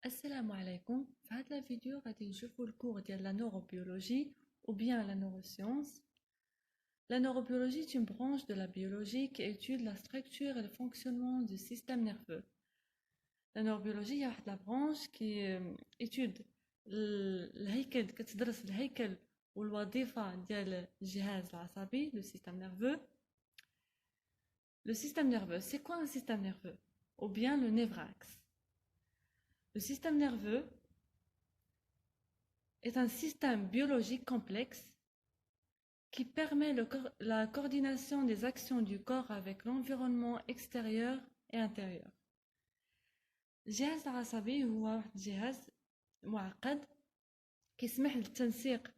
Assalamu alaikum. في هذا الفيديو غادي نشوفوا الكور ديال la neurobiologie ou bien la neuroscience. La neurobiologie est une branche de la biologie qui étudie la structure et le fonctionnement du système nerveux. La neurobiologie هي واحد la branche qui étude الهيكل كتدرس الهيكل والوظيفة ديال الجهاز العصبي le système nerveux. Le système nerveux, c'est quoi un système nerveux? Ou bien le névraxe. Le système nerveux est un système biologique complexe qui permet la coordination des actions du corps avec l'environnement extérieur et intérieur. الجهاز العصبي هو واحد الجهاز معقد كيسمح للتنسيق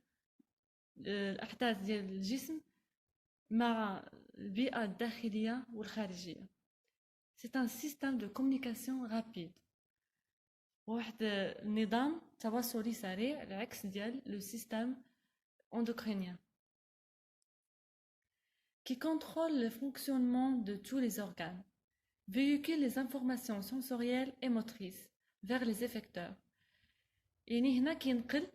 الأحداث ديال الجسم مع البيئة الداخلية والخارجية. C'est un système de communication rapide. واحد النظام تواصلي سريع العكس ديال le système endocrinien qui contrôle le fonctionnement de tous les organes, véhicule les informations sensorielles et motrices vers les effecteurs. يعني هنا كينقل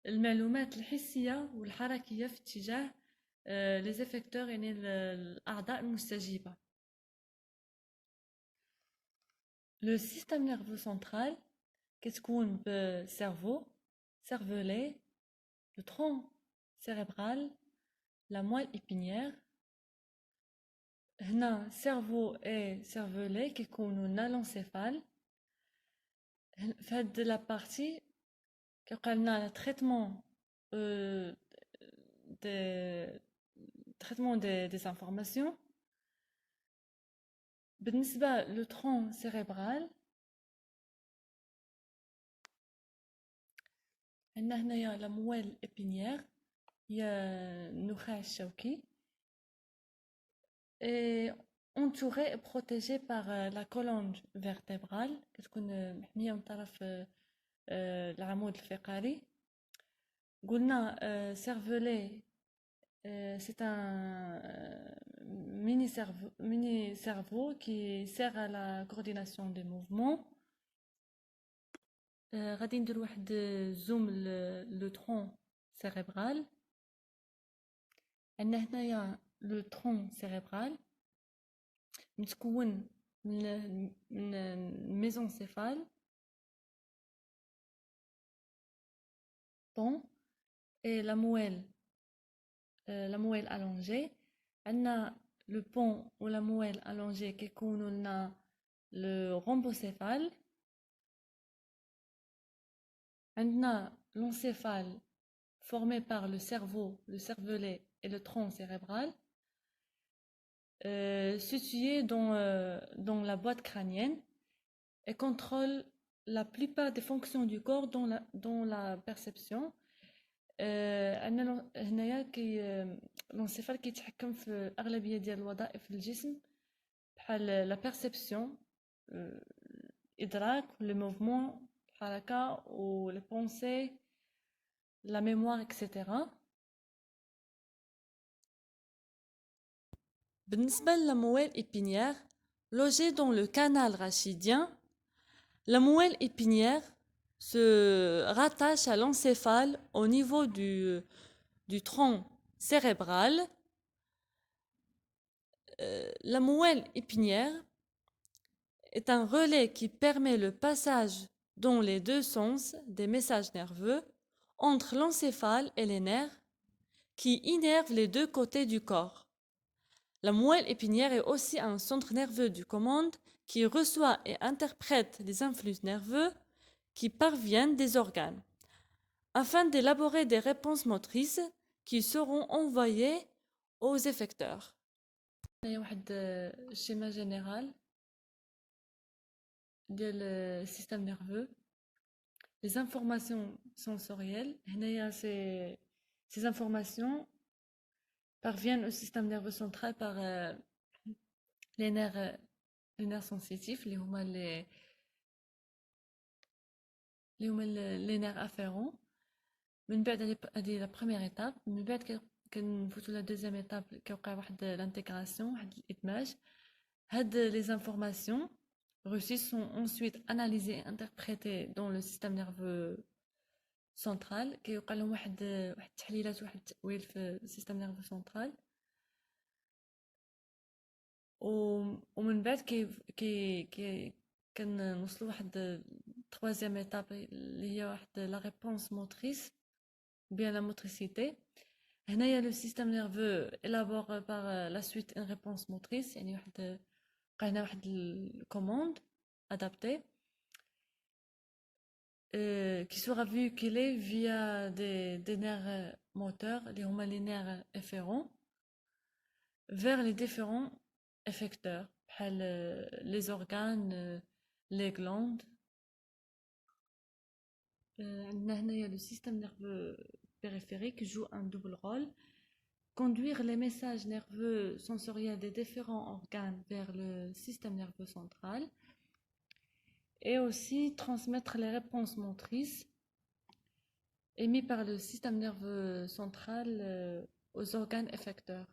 المعلومات الحسية والحركية في اتجاه les effecteurs يعني الأعضاء المستجيبة. Le système nerveux central كتكون بالcerveau, cervelet, le tronc cérébral, la moelle épinière. هنا cerveau et cervelet كيكونوا لنا l'encéphale. في هاد لا بارتي كيوقع لنا traitement des informations. بالنسبة le tronc cérébral عندنا هنايا la moelle épinière هي النخاع الشوكي et entouré et protégé par la colonne vertébrale كتكون محمية من طرف العمود الفقري. قلنا cervelet c'est un mini-cerveau qui sert à la coordination des mouvements. غادي ندير واحد زوم le tronc cérébral. عندنا هنايا le tronc cérébral متكون من الميزونسيفال pont et la moelle allongée. عندنا le pont ou la moelle allongée كيكونوا لنا le rhombocéphale. عندنا l'encéphale formé par le cerveau, le cervelet et le tronc cérébral situé dans la boîte crânienne et contrôle la plupart des fonctions du corps dans la perception. عندنا هنايا l'encéphale كيتحكم في أغلبية ديال الوظائف الجسم بحال la perception, الإدراك, le mouvement, الحركة ou les pensées, la mémoire, etc. بالنسبة la moelle épinière, logée dans le canal rachidien, la moelle épinière se rattache à l'encéphale au niveau du tronc cérébral. La moelle épinière est un relais qui permet le passage dans les deux sens des messages nerveux entre l'encéphale et les nerfs qui innervent les deux côtés du corps. La moelle épinière est aussi un centre nerveux de commande qui reçoit et interprète les influx nerveux qui parviennent des organes, afin d'élaborer des réponses motrices qui seront envoyées aux effecteurs. Il y a un schéma général du système nerveux. Les informations sensorielles, ces informations parviennent au système nerveux central par les nerfs sensitifs, les nerfs afférents. من بعد هذه la première étape. من بعد كنفوتوا la deuxième étape كيوقع واحد l'intégration واحد الإدماج. هاد les informations reçus sont ensuite analysés et interprétés dans le système nerveux central. كيوقع لهم واحد التحليلات واحد التأويل في السيستم نيرفو سنترال. ومن بعد كنوصلوا واحد troisième étape اللي هي واحد la réponse motrice ou bien la motricité. هنايا le système nerveux élabore par la suite une réponse motrice, يعني واحد بقى هنا واحد الكوموند adaptée qui sera véhiculée via des nerfs moteurs, les nerfs efférents, vers les différents effecteurs, les organes, les glandes. Le système nerveux périphérique joue un double rôle: conduire les messages nerveux sensoriels des différents organes vers le système nerveux central et aussi transmettre les réponses motrices émises par le système nerveux central aux organes effecteurs.